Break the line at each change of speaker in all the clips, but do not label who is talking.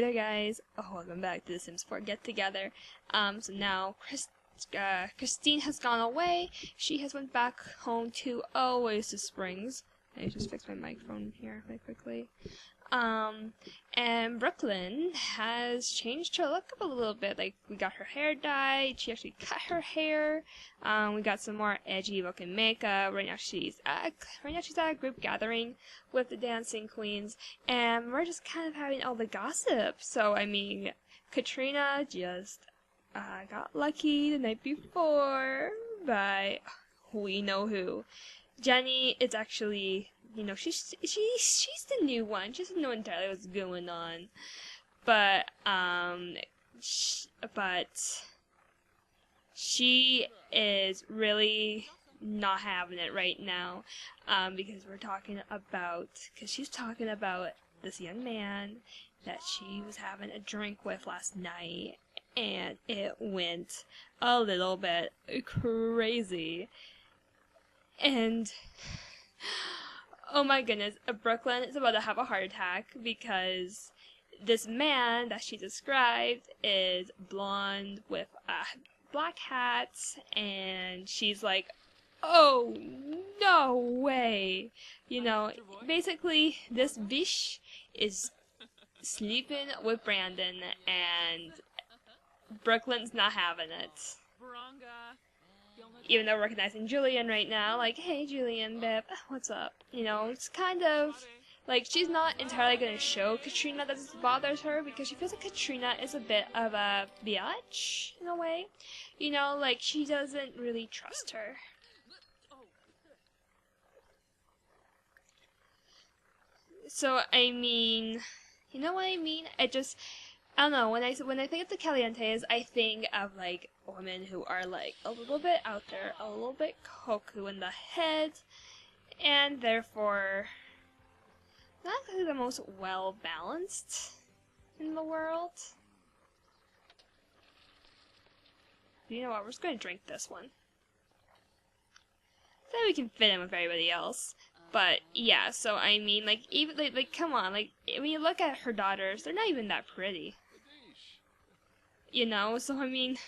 Hey there guys, welcome back to the Sims 4 Get Together. So now Christine has gone away. She has went back home to Oasis Springs. I just fixed my microphone here very quickly. And Brooklyn has changed her look up a little bit. Like, we got her hair dyed, she actually cut her hair. We got some more edgy looking makeup. Right now she's at a group gathering with the dancing queens, and we're just kind of having all the gossip. So, I mean, Katrina just got lucky the night before by we know who. Jenny is actually, you know, she's the new one. She doesn't know entirely what's going on, but she is really not having it right now, because she's talking about this young man that she was having a drink with last night, and it went a little bit crazy. And oh my goodness, Brooklyn is about to have a heart attack because this man that she described is blonde with black hats, and she's like, oh, no way. You know, basically, this bitch is sleeping with Brandon, and Brooklyn's not having it. Even though we're recognizing Julian right now, like, hey Julian, babe, what's up? You know, it's kind of like she's not entirely going to show Katrina that this bothers her because she feels like Katrina is a bit of a biatch in a way. You know, like, she doesn't really trust her. So, I mean, you know what I mean? I don't know, when I think of the Calientes, I think of, like, women who are, like, a little bit out there, a little bit cuckoo in the head, and therefore not really the most well-balanced in the world. You know what, we're just going to drink this one. So we can fit in with everybody else. But, yeah, so, I mean, like, even, like, come on, like, when you look at her daughters, they're not even that pretty. You know, so, I mean,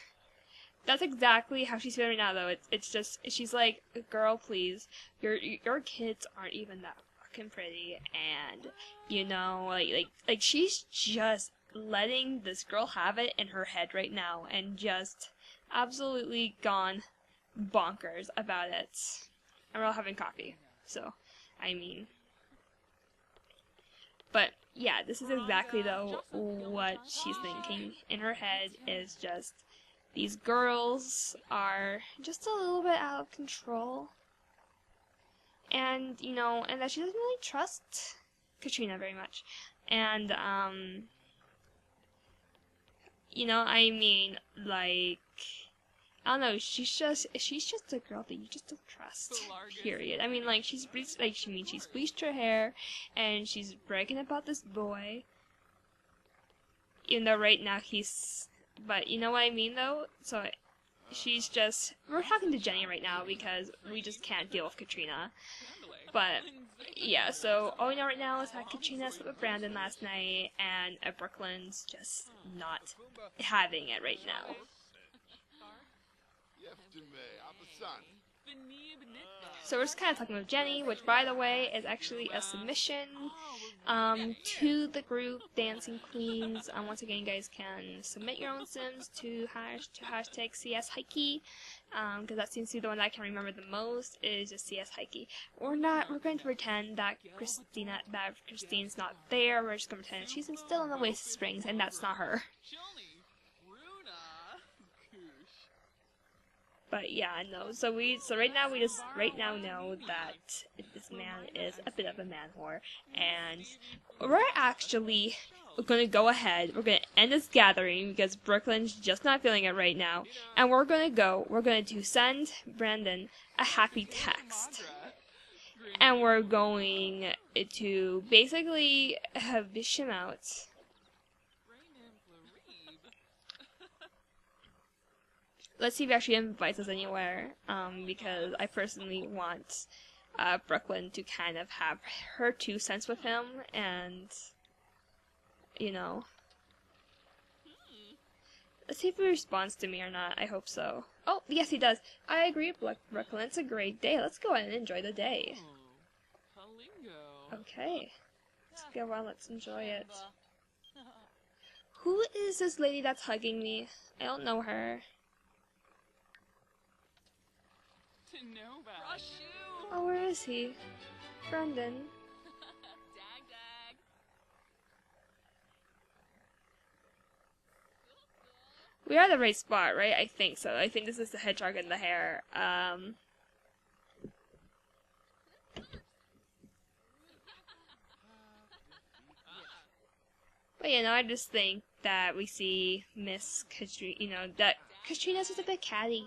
that's exactly how she's feeling right now, though. It's just, she's like, girl, please, your kids aren't even that fucking pretty, and, you know, like, she's just letting this girl have it in her head right now, and just absolutely gone bonkers about it. And we're all having coffee, so, I mean, but, yeah, this is exactly, though, what she's thinking in her head is just, these girls are just a little bit out of control, and, you know, and that she doesn't really trust Katrina very much, and, you know, I mean, like, I don't know, she's just a girl that you just don't trust, period. I mean, like, she's bleached her hair, and she's bragging about this boy, even though right now but you know what I mean, though? So, we're talking to Jenny right now, because we just can't deal with Katrina. But, yeah, so all we know right now is that Katrina slept with Brandon last night, and Brooklyn's just not having it right now. So we're just kind of talking with Jenny, which, by the way, is actually a submission to the group Dancing Queens. Once again, you guys can submit your own Sims to hashtag CS Hikey, because that seems to be the one that I can remember the most, is just CS Hikey. We're going to pretend that Christine's not there. We're just going to pretend she's still in the Oasis Springs, and that's not her. But yeah, no. So right now we know that this man is a bit of a man whore, and we're actually gonna go ahead. We're gonna end this gathering because Brooklyn's just not feeling it right now, and we're going to send Brandon a happy text, and we're going to basically bish him out. Let's see if he actually invites us anywhere, because I personally want Brooklyn to kind of have her 2 cents with him, and, you know, Let's see if he responds to me or not. I hope so. Oh, yes, he does. I agree, Brooklyn. It's a great day. Let's go ahead and enjoy the day. Okay. Let's go on. Let's enjoy it. Who is this lady that's hugging me? I don't know her. Oh, where is he? Brendan. We are at the right spot, right? I think so. I think this is the hedgehog and the hare. But you know, I just think that we see Miss Katrina, you know, that Katrina's just a bit catty.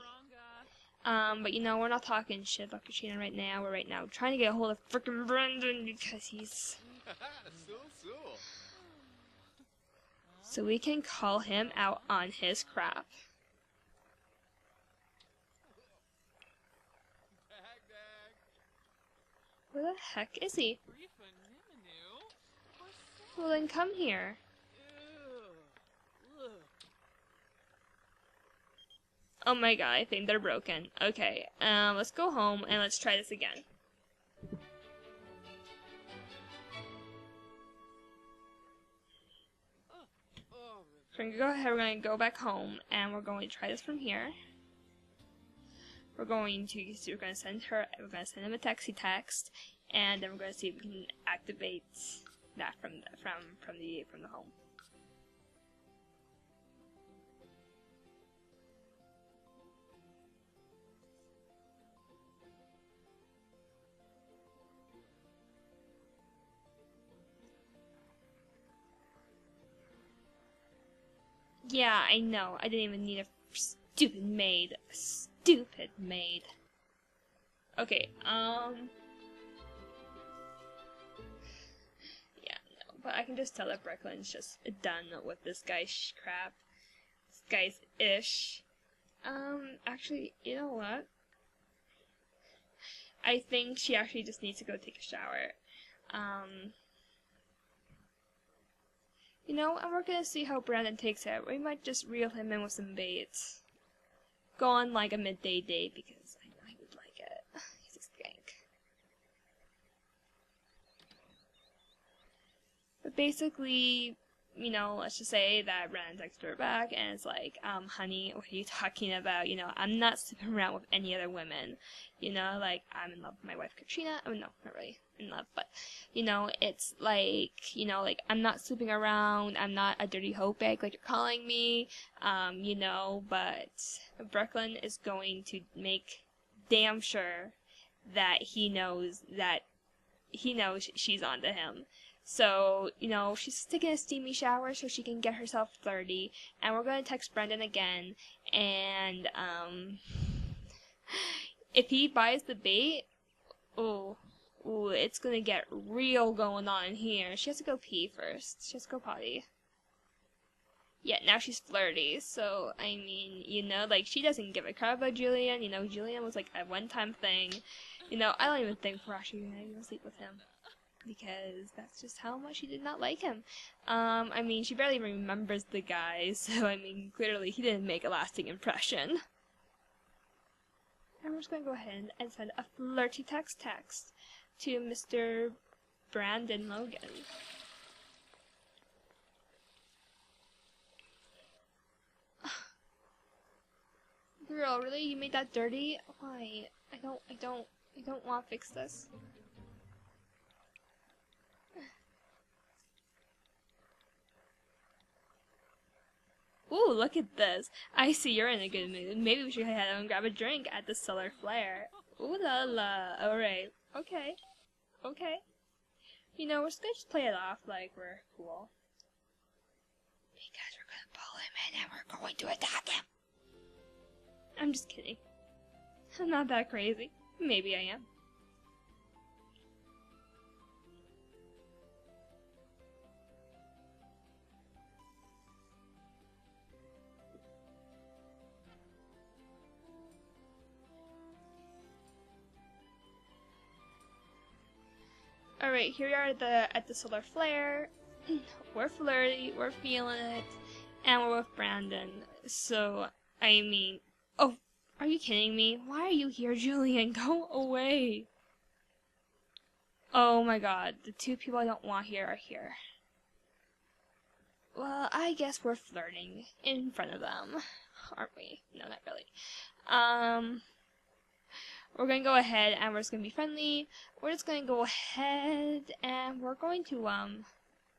But you know, we're not talking shit about Katrina right now. We're right now trying to get a hold of frickin' Brendan because he's... So we can call him out on his crap. Where the heck is he? Well then come here. Oh my god, I think they're broken. Okay, let's go home and let's try this again. We're gonna go back home and we're going to try this from here. We're going to send him a text, and then we're gonna see if we can activate that from the home. Yeah, I know. I didn't even need a stupid maid. Stupid maid. Okay, yeah, no, but I can just tell that Brooklyn's just done with this guy's crap. This guy's ish. Actually, you know what? I think she actually just needs to go take a shower. You know, and we're gonna see how Brandon takes it. We might just reel him in with some baits. Go on like a midday date because I would like it. He's a skank. But basically, you know, let's just say that Brandon texted her back and it's like, honey, what are you talking about? You know, I'm not sleeping around with any other women. You know, like, I'm in love with my wife Katrina. I mean, no, not really in love, but, you know, it's like, you know, like, I'm not sleeping around. I'm not a dirty hoe bag like you're calling me. You know, but Brooklyn is going to make damn sure that he knows she's onto him. So, you know, she's taking a steamy shower so she can get herself flirty. And we're going to text Brendan again. And, if he buys the bait, ooh, it's going to get real going on here. She has to go pee first. She has to go potty. Yeah, now she's flirty. So, I mean, you know, like, she doesn't give a crap about Julian. You know, Julian was, like, a one-time thing. You know, I don't even think we're actually going to go sleep with him. Because that's just how much she did not like him. I mean, she barely remembers the guy, so I mean, clearly he didn't make a lasting impression. And we're just gonna go ahead and send a flirty text to Mr. Brandon Logan. Girl, really? You made that dirty? Why? I don't want to fix this. Ooh, look at this. I see you're in a good mood. Maybe we should head out and grab a drink at the Solar Flare. Ooh la la. Alright. Okay. Okay. You know, we're just gonna just play it off like we're cool. Because we're gonna pull him in and we're going to attack him. I'm just kidding. I'm not that crazy. Maybe I am. Alright, here we are at the Solar Flare. We're flirty, we're feeling it, and we're with Brandon. So, I mean, oh, are you kidding me? Why are you here, Julian? Go away. Oh my god, the two people I don't want here are here. Well, I guess we're flirting in front of them, aren't we? No, not really. We're gonna go ahead and we're just gonna be friendly. We're just gonna go ahead and we're going to,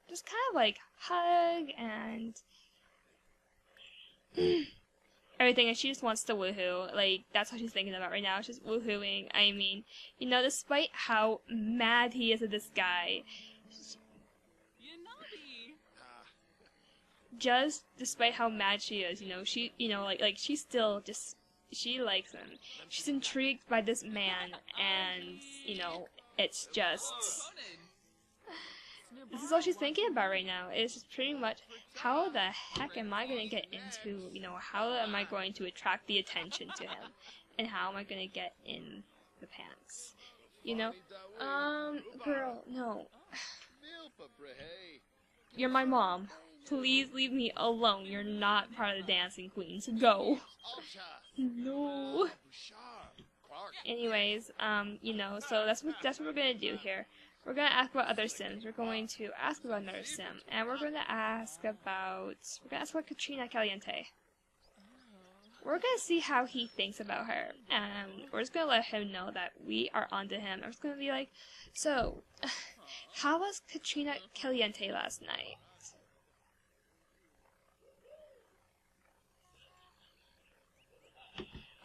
just kind of like hug and everything, and she just wants to woohoo. Like, that's what she's thinking about right now. She's woohooing. I mean, you know, despite how mad he is at this guy, just despite how mad she is, you know, she, you know, like she still just, she likes him. She's intrigued by this man, and, you know, it's just, this is all she's thinking about right now. It's just pretty much, how the heck am I going to get into, you know, how am I going to attract the attention to him? And how am I going to get in the pants? You know? Girl, no. You're my mom. Please leave me alone. You're not part of the dancing queens. Go. No. Anyways, you know, so that's what we're going to do here. We're going to ask about other Sims. We're going to ask about another Sim. And we're going to ask about Katrina Caliente. We're going to see how he thinks about her. And we're just going to let him know that we are onto him. I'm just going to be like, so, how was Katrina Caliente last night?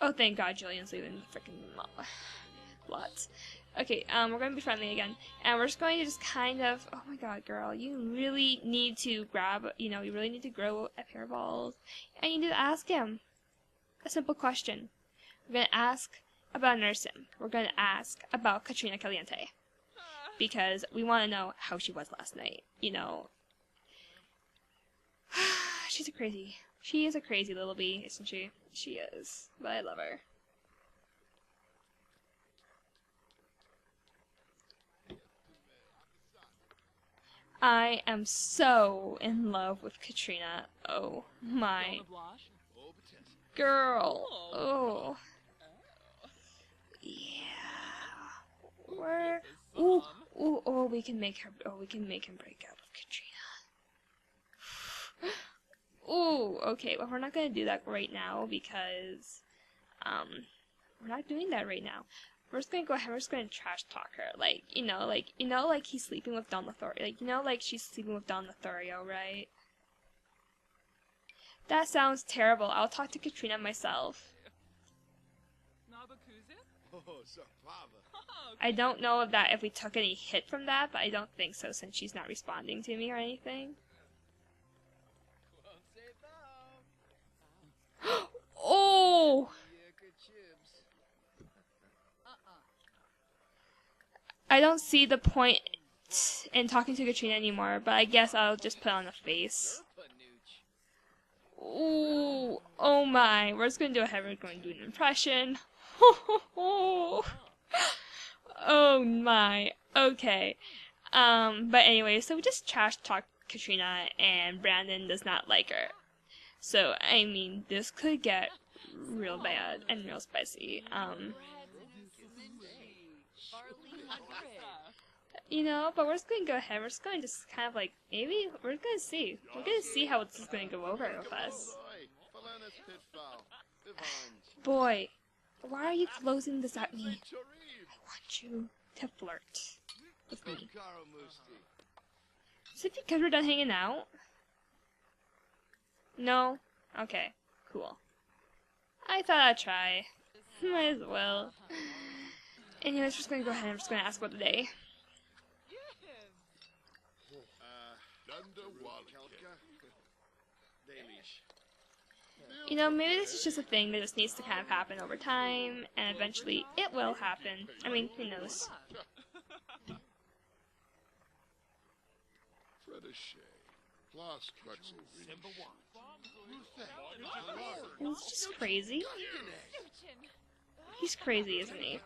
Oh, thank God Julian's leaving freaking lots. Okay, we're going to be friendly again, and we're just going to just kind of, oh my god, girl, you really need to grab, you know, you really need to grow a pair of balls, and you need to ask him a simple question. We're going to ask about another Sim. We're going to ask about Katrina Caliente, because we want to know how she was last night, you know. She is a crazy little bee, isn't she? She is, but I love her. I am so in love with Katrina. Oh my girl. Oh. Yeah. Where? Ooh, ooh, oh, we can make him break up with Katrina. Ooh, okay, well, we're not gonna do that right now because, we're not doing that right now. We're just gonna go ahead, we're just gonna trash talk her, like he's sleeping with Don Lothario, like she's sleeping with Don Lothario, right? That sounds terrible. I'll talk to Katrina myself. I don't know if we took any hit from that, but I don't think so since she's not responding to me or anything. Oh! I don't see the point in talking to Katrina anymore, but I guess I'll just put on a face. Ooh, oh my. We're just going to do we're going to do an impression. Oh my. Okay. But anyway, so we just trash talk Katrina, and Brandon does not like her. So, I mean, this could get real bad and real spicy. You know, but we're just going to go ahead. We're just going to just kind of like, maybe, we're going to see. We're going to see how this is going to go over with us. Boy, why are you closing this at me? I want you to flirt with me. Is it because we're done hanging out? No? Okay, cool. I thought I'd try. Might as well. Anyways, we're just gonna go ahead and I'm just gonna ask about the day. You know, maybe this is just a thing that just needs to kind of happen over time, and eventually it will happen. I mean, who knows? It's just crazy. He's crazy, isn't he?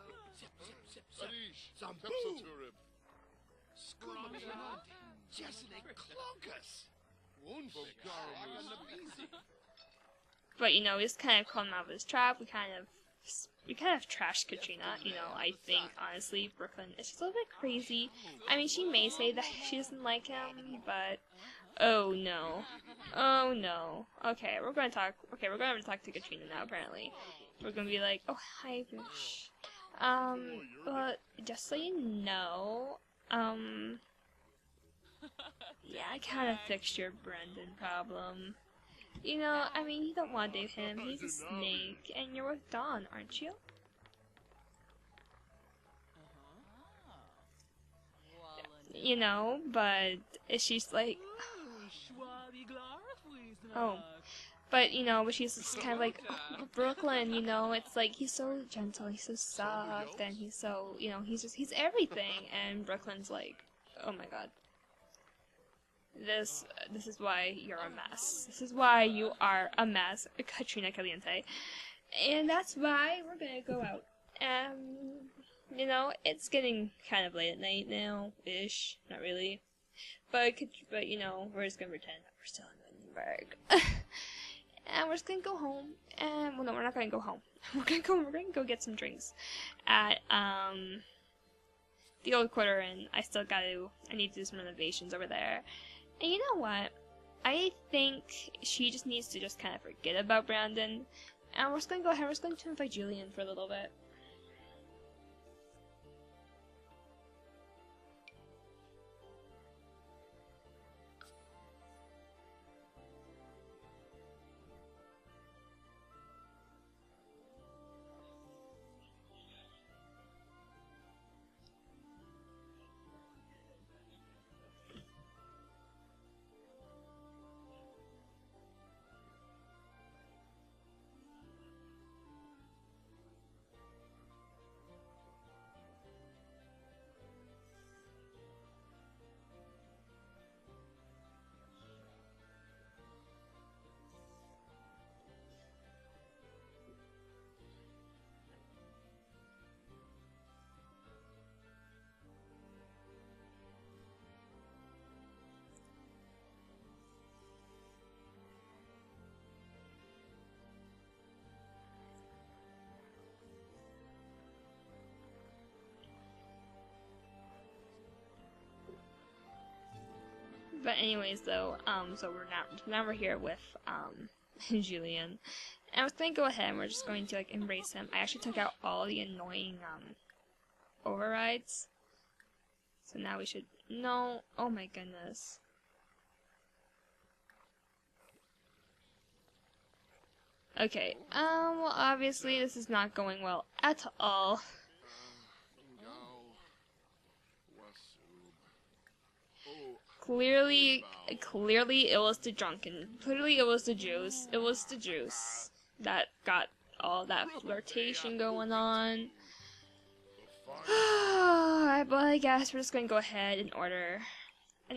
But you know, we just kind of caught him out of his trap. We kind of trashed Katrina. You know, I think honestly, Brooklyn is just a little bit crazy. I mean, she may say that she doesn't like him, but oh no, oh no. Okay, we're gonna talk. Okay, we're gonna talk to Katrina now. Apparently, we're gonna be like, oh hi, Bush. But just so you know, yeah, I kind of fixed your Brendan problem. You know, I mean, you don't want to date him. He's a snake, and you're with Dawn, aren't you? You know, but she's like, oh, but you know, but she's just kind of like, oh, Brooklyn. You know, it's like he's so gentle, he's so soft, and he's so, you know, he's everything. And Brooklyn's like, oh my god. This is why you're a mess. This is why you are a mess, Katrina Caliente. And that's why we're gonna go out. You know, it's getting kind of late at night now-ish. Not really. But you know, we're just gonna pretend that we're still in Windenburg. And we're just gonna go home. And, well, no, we're not gonna go home. We're gonna go get some drinks at, the old quarter inn. I need to do some renovations over there. And you know what? I think she just needs to just kind of forget about Brandon. And we're just going to go ahead, we're just going to invite Julian for a little bit. But anyways, though, so now we're here with, Julian. And I was going to go ahead and we're just going to, like, embrace him. I actually took out all the annoying, overrides. So now we should, no, oh my goodness. Okay, well, obviously this is not going well at all. Clearly it was the drunken. Clearly it was the juice. It was the juice that got all that flirtation going on. But I guess we're just going to go ahead and order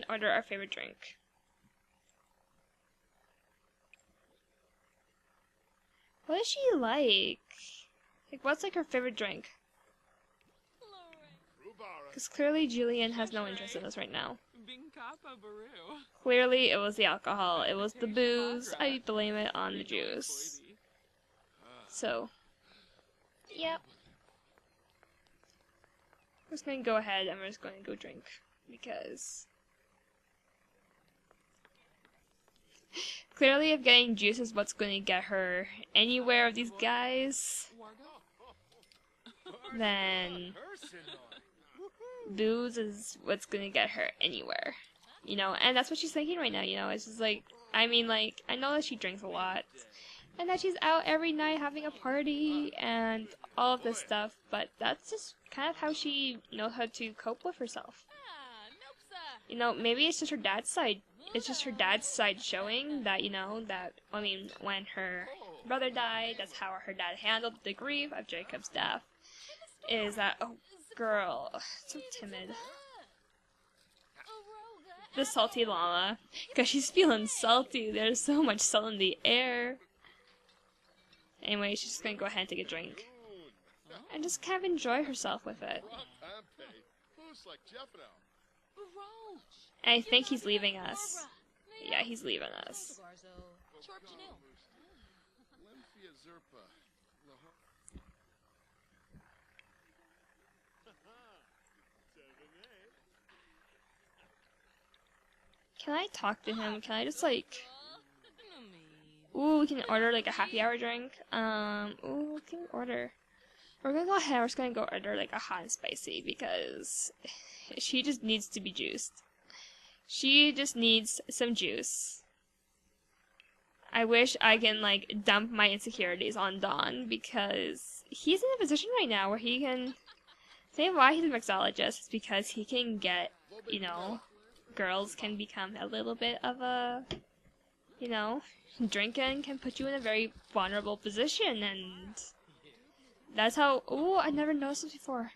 our favorite drink. What is she like? Like, what's like her favorite drink? Because clearly Julian has no interest in this right now. Clearly it was the alcohol. It was the booze. I blame it on the juice. So, yep. We're just going to go ahead and we're just going to go drink. Because clearly if getting juice is what's going to get her anywhere of these guys, then booze is what's gonna get her anywhere, you know, and that's what she's thinking right now, you know. It's just like, I mean, like, I know that she drinks a lot, and that she's out every night having a party, and all of this stuff, but that's just kind of how she knows how to cope with herself. You know, maybe it's just her dad's side, showing that, you know, that, I mean, when her brother died, that's how her dad handled the grief of Jacob's death, is that, oh, girl, so timid. The salty llama, because she's feeling salty. There's so much salt in the air. Anyway, she's just gonna go ahead and take a drink and just kind of enjoy herself with it. And I think he's leaving us. Yeah, he's leaving us. Can I talk to him? Can I just like... Ooh, we can order like a happy hour drink. Ooh, what can we order? We're gonna go ahead, we're just gonna go order like a hot and spicy because she just needs to be juiced. She just needs some juice. I wish I can like dump my insecurities on Don because he's in a position right now where he can say why he's a mixologist is because he can get, you know, girls can become a little bit of a, you know, drinking can put you in a very vulnerable position, and that's how... Oh, I never noticed this before.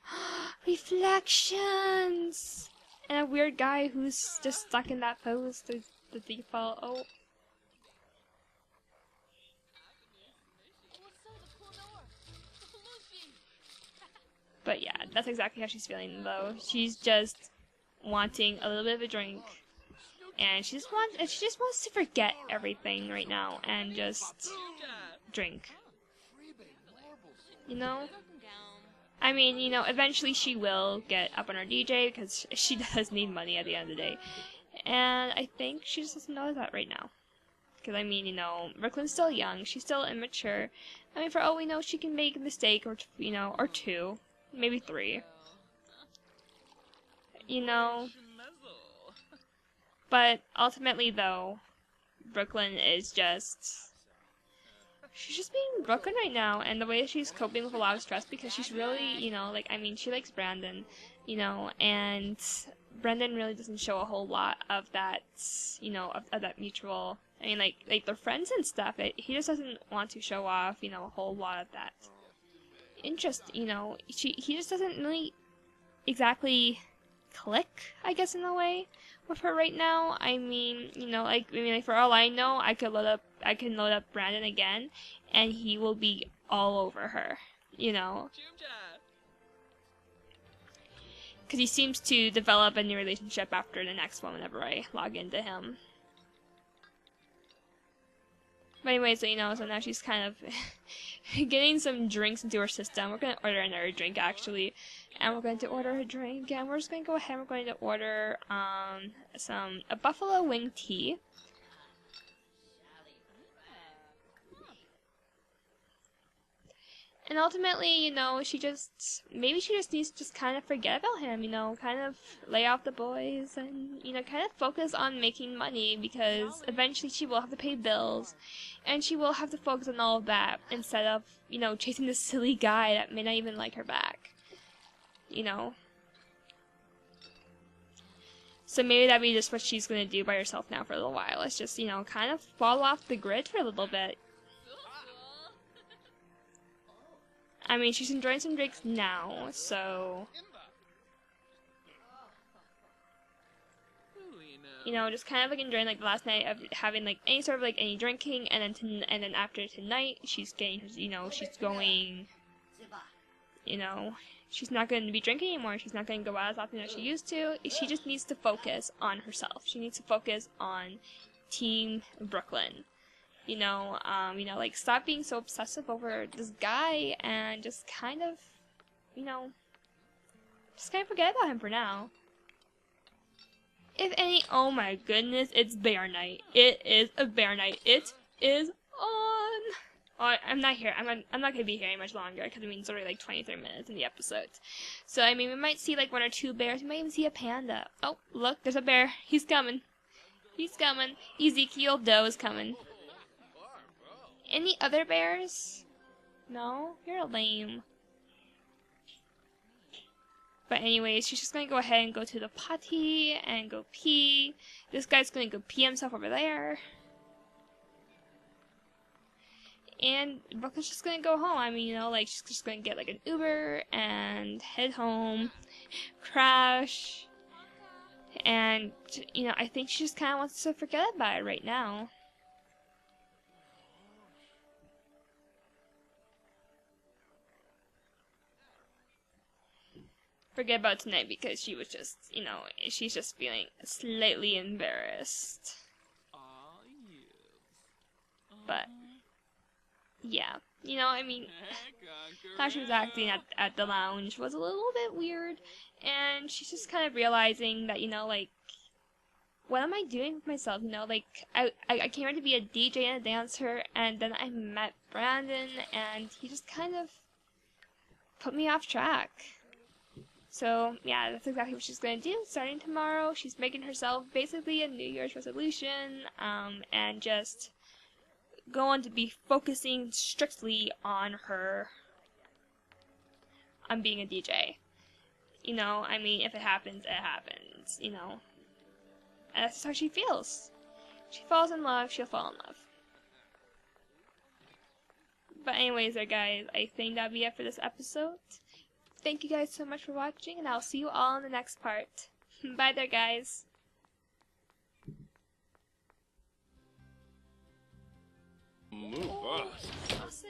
Reflections! And a weird guy who's just stuck in that pose, the default. Oh. But yeah, that's exactly how she's feeling though. She's just wanting a little bit of a drink. And she just wants to forget everything right now and just drink. You know? I mean, you know, eventually she will get up on her DJ because she does need money at the end of the day. And I think she just doesn't know that right now. Because, I mean, you know, Brooklyn's still young. She's still immature. I mean, for all we know, she can make a mistake or, you know, or two. Maybe three. You know? But ultimately, though, Brooklyn is just... She's just being Brooklyn right now, and the way that she's coping with a lot of stress because she's really, you know, like, I mean, she likes Brandon, you know, and Brandon really doesn't show a whole lot of that, you know, of that mutual, I mean, like they're friends and stuff, he just doesn't want to show off, you know, a whole lot of that interest, you know, he just doesn't really exactly click, I guess, in a way with her right now. I mean, you know, like for all I know, I can load up Brandon again, and he will be all over her, you know, because he seems to develop a new relationship after the next one whenever I log into him. But anyway, so, you know, so now she's kind of getting some drinks into her system. We're going to order another drink, actually. And we're going to order a drink, and we're just going to go ahead and we're going to order a buffalo wing tea. And ultimately, you know, maybe she just needs to just kind of forget about him, you know, kind of lay off the boys and, you know, kind of focus on making money because eventually she will have to pay bills and she will have to focus on all of that instead of, you know, chasing this silly guy that may not even like her back, you know. So maybe that'd be just what she's going to do by herself now for a little while. It's just, you know, kind of fall off the grid for a little bit. I mean, she's enjoying some drinks now, so, you know, just kind of like enjoying like the last night of having like any sort of like any drinking, and then after tonight, she's getting, you know, she's going, you know, she's not going to be drinking anymore. She's not going to go out as often as she used to. She just needs to focus on herself. She needs to focus on Team Brooklyn. You know, like, stop being so obsessive over this guy and just kind of, you know, just kind of forget about him for now. If any, oh my goodness, it's bear night. It is a bear night. It is on. Oh, I'm not here. I'm not going to be here any much longer because, I mean, it's already like 23 minutes in the episode. So, I mean, we might see like 1 or 2 bears. We might even see a panda. Oh, look, there's a bear. He's coming. He's coming. Ezekiel Doe is coming. Any other bears? No? You're lame. But anyways, she's just gonna go ahead and go to the potty and go pee. This guy's gonna go pee himself over there. And Brooklyn's just gonna go home. I mean, you know, like, she's just gonna get like an Uber and head home, crash. And, you know, I think she just kind of wants to forget about it right now. Forget about tonight because she was just, you know, she's just feeling slightly embarrassed. But yeah, you know, I mean, how she was acting at the lounge was a little bit weird, and she's just kind of realizing that, you know, like, what am I doing with myself? You know, like, I came here to be a DJ and a dancer, and then I met Brandon, and he just kind of put me off track. So, yeah, that's exactly what she's going to do. Starting tomorrow, she's making herself basically a New Year's resolution, and just going to be focusing strictly on being a DJ. You know, I mean, if it happens, it happens, you know. And that's how she feels. She falls in love, she'll fall in love. But anyways there, guys, I think that'll be it for this episode. Thank you guys so much for watching, and I'll see you all in the next part. Bye there, guys.
Move us.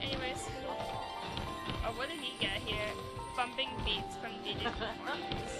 Anyways, oh, what did he get here? Bumping beats from DJ performance.